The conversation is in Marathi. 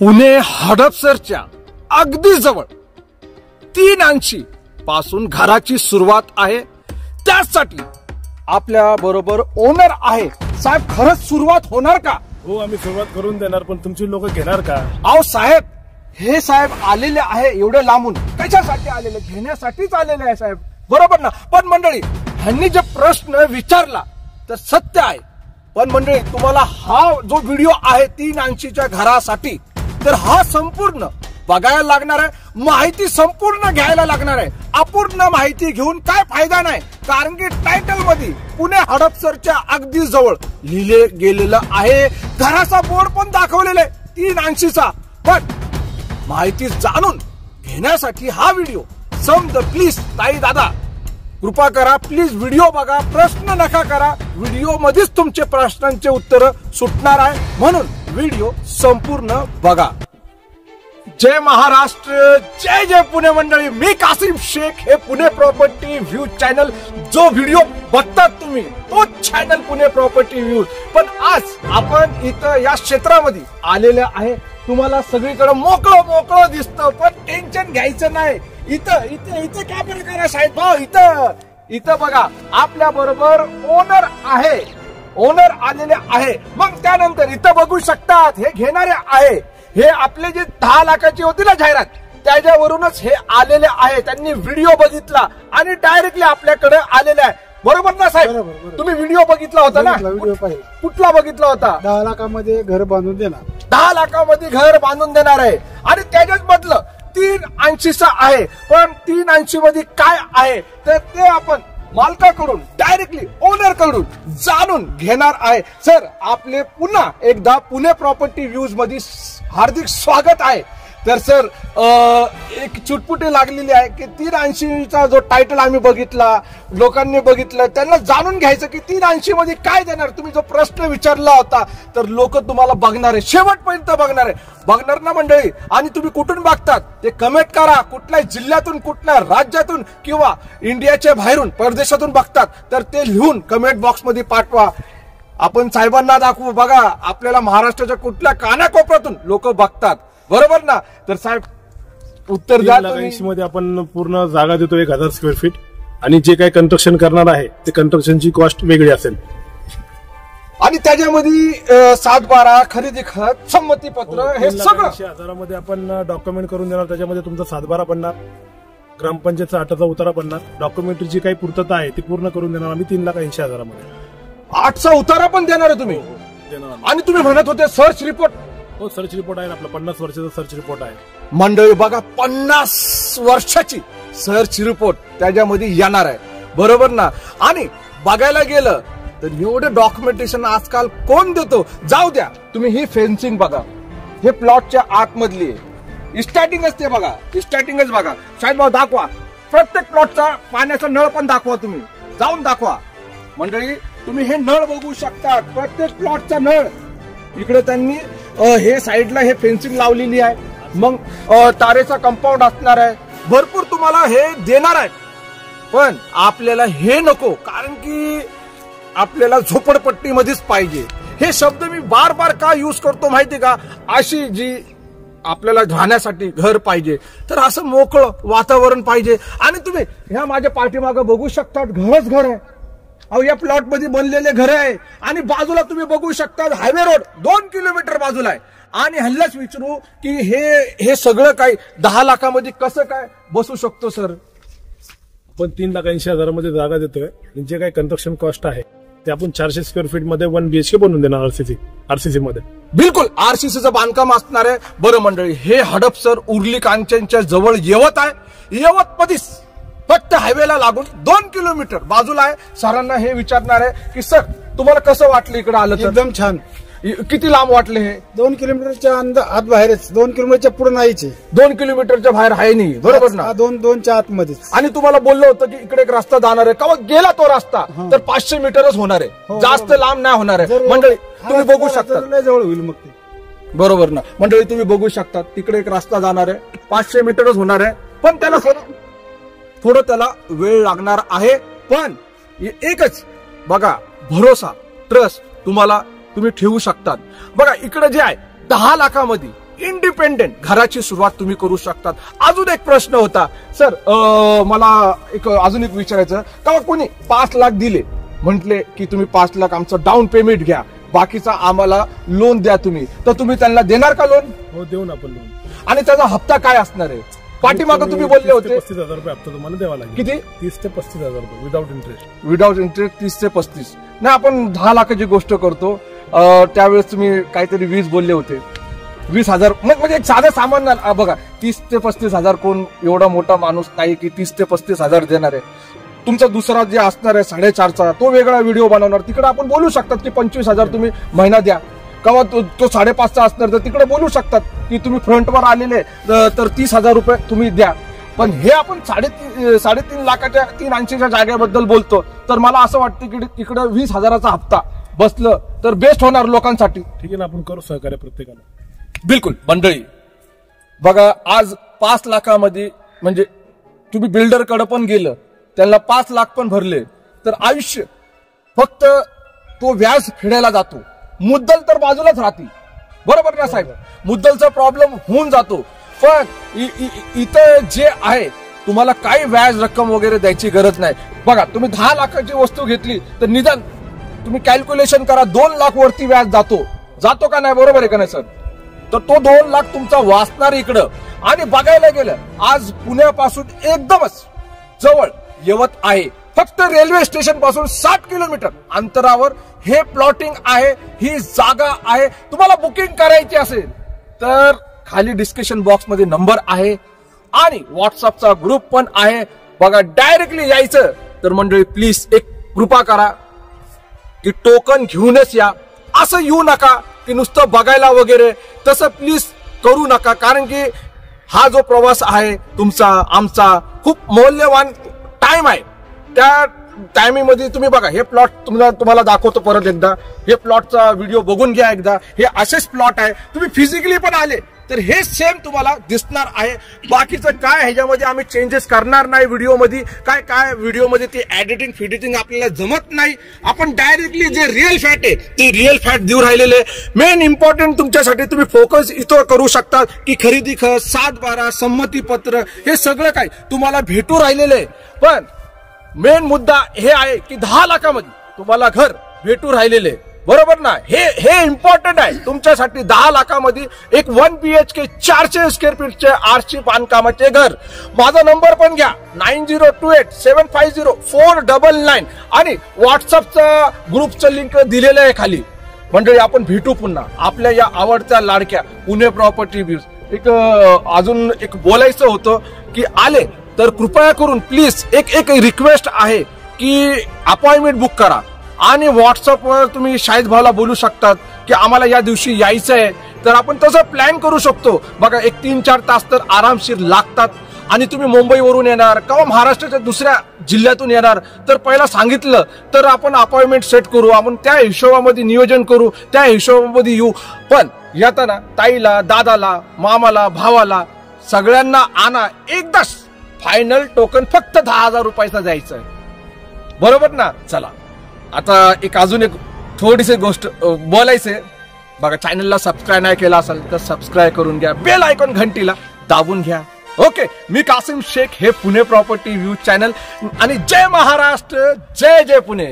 पुणे हडपसरच्या अगदी जवळ 380 पासून घराची सुरुवात आहे। त्यासाठी आपल्या बरोबर ओनर आहे। साहेब, खरंच सुरुवात होणार का? हो, आम्ही सुरुवात करून देणार, पण तुमची लोक घेणार का? अहो साहेब, हे साहेब आलेले आहे एवढे लांबून, कशासाठी आलेले? घेण्यासाठीच आलेले आहे साहेब, बरोबर ना? पण मंडळी, ह्यांनी जे प्रश्न विचारला तर सत्य आहे। पण मंडळी, तुम्हाला हा जो व्हिडिओ आहे 380च्या घरासाठी, तर हा संपूर्ण बघायला लागणार आहे, माहिती संपूर्ण घ्यायला लागणार आहे। अपूर्ण माहिती घेऊन काय फायदा नाही, कारण की टायटल मध्ये पुणे हडपसरच्या अगदी जवळ लिहिले गेलेलं आहे। घराचा बोर्ड पण दाखवलेला आहे 380चा। पण माहिती जाणून घेण्यासाठी हा व्हिडिओ समज प्लीज। ताई दादा, कृपा करा, प्लीज व्हिडिओ बघा, प्रश्न नका करा। व्हिडिओ मध्येच तुमचे प्रश्नांचे उत्तर सुटणार आहे, म्हणून व्हिडिओ संपूर्ण बघा। जय महाराष्ट्र, जय जय पुणे मंडळी। मी कासिम शेख, हे पुणे प्रॉपर्टी व्ह्यूज चॅनल। जो व्हिडिओ बघतात तुम्ही तो चॅनल पुणे प्रॉपर्टी व्ह्यूज। पण आज आपण इथं या क्षेत्रामध्ये आलेले आहे। तुम्हाला सगळीकडे मोकळं मोकळं दिसतं, पण टेन्शन घ्यायचं नाही। इथं इथं इथं काय प्रकार आहे साहेब? इथं बघा, आपल्या बरोबर ओनर आहे, ओनर आलेले आहे। मग त्यानंतर इथं बघू शकतात, हे घेणारे आहे। हे आपले जे 10 लाखाची होती ना जाहिरात, त्याच्यावरूनच हे आलेले आहे। त्यांनी व्हिडिओ बघितला आणि डायरेक्टली आपल्याकडे आलेले आहे, बरोबर ना साहेब? तुम्ही व्हिडिओ बघितला होता ना? व्हिडिओ पाहिला, कुठला बघितला होता? 10 लाखामध्ये घर बांधून देणार, 10 लाखामध्ये घर बांधून देणार आहे। आणि त्याच्याच म्हटलं 380चा आहे। पण 380 मध्ये काय आहे तर ते आपण मालकाकडून, डायरेक्टली ओनर कडून जाणून घेणार आहे। सर, आपले पुन्हा एकदा पुणे प्रॉपर्टी व्ह्यूज मध्ये हार्दिक स्वागत आहे। तर सर, एक चुटपुटी लागलेली आहे की 380चा जो टायटल आम्ही बघितला, लोकांनी बघितलं, त्यांना जाणून घ्यायचं की 380 मध्ये काय देणार। तुम्ही जो प्रश्न विचारला होता, तर लोक तुम्हाला बघणार आहे, शेवटपर्यंत बघणार आहे, बघणार ना मंडळी? आणि तुम्ही कुठून बघतात ते कमेंट करा। कुठल्या जिल्ह्यातून, कुठल्या राज्यातून किंवा इंडियाच्या बाहेरून, परदेशातून बघतात तर ते लिहून कमेंट बॉक्स मध्ये पाठवा। आपण साहेबांना दाखवू, बघा आपल्याला महाराष्ट्राच्या कुठल्या कानाकोपऱ्यातून लोक बघतात, बरोबर ना? तर साहेब उत्तर द्या। 380 मध्ये आपण पूर्ण जागा देतो 1000 स्क्वेअर फीट, आणि जे काही कन्स्ट्रक्शन करणार आहे ते कन्स्ट्रक्शनची कॉस्ट वेगळी असेल। आणि त्याच्यामध्ये 7/12 खरेदी खत, संमती पत्र, हे सगळं 3,80,000 आपण डॉक्युमेंट करून देणार। त्याच्यामध्ये तुमचा 7/12 बनणार, ग्रामपंचायतचा 8चा उतारा बनणार, डॉक्युमेंटरीची काही पूर्तता आहे ती पूर्ण करून देणार आम्ही 3,80,000 मध्ये। 8चा उतारा पण देणार आहे तुम्ही? आणि तुम्ही म्हणत होते सर्च रिपोर्ट? हो, सर्च रिपोर्ट आहे, आपला 50 वर्षाचा सर्च रिपोर्ट आहे। मंडळी बघा, 50 वर्षाची सर्च रिपोर्ट त्याच्यामध्ये येणार आहे, बरोबर ना? आणि बघायला गेलं तर एवढे डॉक्युमेंटेशन आजकाल कोण देतो? जाऊ द्या, तुम्ही ही फेन्सिंग बघा, हे प्लॉटच्या आतमधली आहे, स्टार्टिंगच ते बघा, स्टार्टिंगच बघा। शायद भाऊ दाखवा, प्रत्येक प्लॉटचा पाण्याचा नळ पण दाखवा, तुम्ही जाऊन दाखवा। मंडळी, तुम्ही हे नळ बघू शकता, प्रत्येक प्लॉटचा नळ। इकडे त्यांनी हे साईडला हे फेन्सिंग लावलेली आहे, मग तारेचा कंपाऊंड असणार आहे, भरपूर तुम्हाला हे देणार आहे। पण आपल्याला हे नको, कारण की आपल्याला झोपडपट्टीमध्येच पाहिजे। हे शब्द मी बार बार का यूज करतो माहिती का? अशी जी आपल्याला राहण्यासाठी घर पाहिजे, तर असं मोकळं वातावरण पाहिजे। आणि तुम्ही ह्या माझ्या पाठीमागं बघू शकता, घरच घर आहे। अहो, या प्लॉट मध्ये बनलेले घर आहे, आणि बाजूला तुम्ही बघू शकता हायवे रोड 2 किलोमीटर बाजूला आहे। आणि हल्लाच विचारू की हे सगळं काय 10 लाखामध्ये कसं काय बसू शकतो? सर, आपण 3,80,000 मध्ये जागा देतोय, जे काही कन्स्ट्रक्शन कॉस्ट आहे ते आपण 400 स्क्वेअर फीट मध्ये 1 BHK बनवून देणार आरसीसी मध्ये। बिलकुल आरसीसीचं बांधकाम असणार आहे। बरं मंडळी, हे हडपसर उर्ली कांचनच्या जवळ येवत आहे, येवत मध्येच फक्त हायवेला लागून 2 किलोमीटर बाजूला आहे। सरांना हे विचारणार आहे की सर, तुम्हाला कसं वाटलं इकडे आलं? एकदम छान। किती लांब वाटले? हे 2 किलोमीटरच्या आत बाहेरच, 2 किलोमीटरच्या पुढे नाहीचे, 2 किलोमीटरच्या बाहेर आहे नाही, बरोबर ना? 2च्या आतमध्येच। आणि तुम्हाला बोललो होतं की इकडे एक रस्ता जाणार आहे, का गेला तो रस्ता तर 500 मीटरच होणार आहे, जास्त लांब नाही होणार आहे। मंडळी, तुम्ही बघू शकता, जवळ होईल मग ते, बरोबर ना? मंडळी, तुम्ही बघू शकता, तिकडे एक रस्ता जाणार आहे, 500 मीटरच होणार आहे, पण त्याला थोडं त्याला वेळ लागणार आहे। पण एकच बघा, भरोसा, ट्रस्ट तुम्ही ठेवू शकतात। बघा, इकडे जे आहे 10 लाखामध्ये इंडिपेंडेंट घराची सुरुवात तुम्ही करू शकतात. अजून एक प्रश्न होता सर, मला अजून एक विचारायचं का कोणी 5 लाख दिले म्हटले की तुम्ही 5 लाख आमचं डाऊन पेमेंट घ्या, बाकीचा आम्हाला लोन द्या तुम्ही, तर तुम्ही त्यांना देणार का लोन? हो, देऊ ना आपण लोन. आणि त्याचा हप्ता काय असणार आहे? पाठीमागं तुम्ही बोलले होते 35,000 रुपये हप्ता तुम्हाला द्यावा लागेल. किती? 30 ते 35,000 रुपये विदाउट इंटरेस्ट. विदाउट इंटरेस्ट 30 ते 35. नाही, आपण 10 लाखाची गोष्ट करतो. त्यावेळेस तुम्ही काहीतरी 20 बोलले होते. 20,000 म्हणजे एक साधं सामान बघा, 30 ते 35,000 कोण एवढा मोठा माणूस नाही की 30 ते 35,000 देणार आहे. तुमचा दुसरा जे असणार आहे 4.5चा तो वेगळा व्हिडिओ बनवणार, तिकडे आपण बोलू शकतात की 25,000 तुम्ही महिना द्या. किंवा तो 5.5चा असणार तर तिकडे बोलू शकतात की तुम्ही फ्रंटवर आलेले तर 30,000 रुपये तुम्ही द्या. पण हे आपण 3.5 लाखाच्या 380च्या जागेबद्दल बोलतो, तर मला असं वाटतं की तिकडे 20,000चा हप्ता बसलं तर बेस्ट होणार लोकांसाठी. ठीक आहे ना, आपण करू सहकार्य प्रत्येकाला. बिलकुल. मंडळी बघा, आज 5 लाखामध्ये म्हणजे तुम्ही बिल्डरकडे पण गेलं, त्यांना 5 लाख पण भरले, तर आयुष्य फक्त तो व्याज फेडायला जातो, मुद्दल तर बाजूलाच राहते. बरोबर ना साहेब? मुद्दलचा प्रॉब्लेम होऊन जातो. पण इथं जे आहे तुम्हाला काही व्याज रक्कम वगैरे द्यायची गरज नाही. बघा, तुम्ही 10 लाखाची वस्तू घेतली तर निदान तुम्ही कॅल्क्युलेशन करा, 2 लाख वरती व्याज जातो का नाही? बरोबर आहे का नाही सर? तर तो 2 लाख तुमचा वाचणार इकडं. आणि बघायला गेलं आज पुण्यापासून एकदमच जवळ यवत आहे, फक्त रेल्वे स्टेशन पासून 60 किलोमीटर अंतरावर हे प्लॉटिंग आहे, ही जागा आहे. तुम्हाला बुकिंग करायची असेल तर खाली डिस्क्रिप्शन बॉक्स मध्ये नंबर आहे आणि व्हॉट्सअपचा ग्रुप पण आहे. बघा, डायरेक्टली यायचं तर मंडळी प्लीज एक कृपा करा की टोकन घेऊनच या. असं येऊ नका की नुसतं बघायला वगैरे, तसं प्लीज करू नका. कारण की हा जो प्रवास आहे तुमचा आमचा खूप मौल्यवान टाइम आहे. त्या टायमिंगमध्ये तुम्ही बघा, हे प्लॉट तुम्हाला दाखवतो परत एकदा. हे प्लॉटचा व्हिडिओ बघून घ्या एकदा. हे असेच प्लॉट आहे, तुम्ही फिजिकली पण आले तर हे सेम तुम्हाला दिसणार आहे. बाकीचं काय ह्याच्यामध्ये आम्ही चेंजेस करणार नाही व्हिडिओमध्ये. काय व्हिडिओमध्ये ते एडिटिंग फिडिटिंग आपल्याला जमत नाही. आपण डायरेक्टली जे रिअल फॅक्ट आहे ते रिअल फॅक्ट देऊ राहिलेले. मेन इम्पॉर्टंट तुमच्यासाठी तुम्ही फोकस इथं करू शकता की खरेदी खत, 7/12, संमतीपत्र, हे सगळं काय तुम्हाला भेटू राहिलेले. पण मेन मुद्दा हे आहे की 10 लाखामध्ये तुम्हाला घर भेटू राहिलेले. बरोबर ना? हे इम्पॉर्टंट आहे तुमच्यासाठी. 10 लाखामध्ये एक 1 BHK 400 स्क्वेअर फीटचे आरसी बांधकामाचे घर. माझा नंबर पण घ्या, 9028750499 आणि व्हॉट्सअपचा ग्रुपचं लिंक दिलेलं आहे खाली. मंडळी, आपण भेटू पुन्हा आपल्या या आवडत्या लाडक्या पुणे प्रॉपर्टी व्ह्यूज. एक अजून एक बोलायचं होतं की आले तर कृपया करून प्लीज एक रिक्वेस्ट आहे की अपॉइंटमेंट बुक करा आणि व्हॉट्सअपवर तुम्ही शाहिद भाऊला बोलू शकतात की आम्हाला या दिवशी यायचं आहे, तर आपण तसं प्लॅन करू शकतो. बघा, एक 3-4 तास तर आरामशीर लागतात. आणि तुम्ही मुंबईवरून येणार किंवा महाराष्ट्राच्या दुसऱ्या जिल्ह्यातून येणार तर पहिला सांगितलं तर आपण अपॉइंटमेंट सेट करू, आपण त्या हिशोबामध्ये नियोजन करू, त्या हिशोबामध्ये येऊ. पण येताना ताईला, दादाला, मामाला, भावाला सगळ्यांना आणा. एकदाच फायनल टोकन फक्त 10,000 रुपयाचा द्यायचं आहे. बरोबर ना? चला, आता अजून एक थोडीशी गोष्ट बोलायचंय. बघा, चॅनलला सबस्क्राईब नाही केला असेल तर सबस्क्राईब करून घ्या, बेल आयकॉन घंटीला दाबून घ्या. ओके, मी कासिम शेख, हे पुणे प्रॉपर्टी व्ह्यू चॅनल. आणि जय महाराष्ट्र, जय जय पुणे.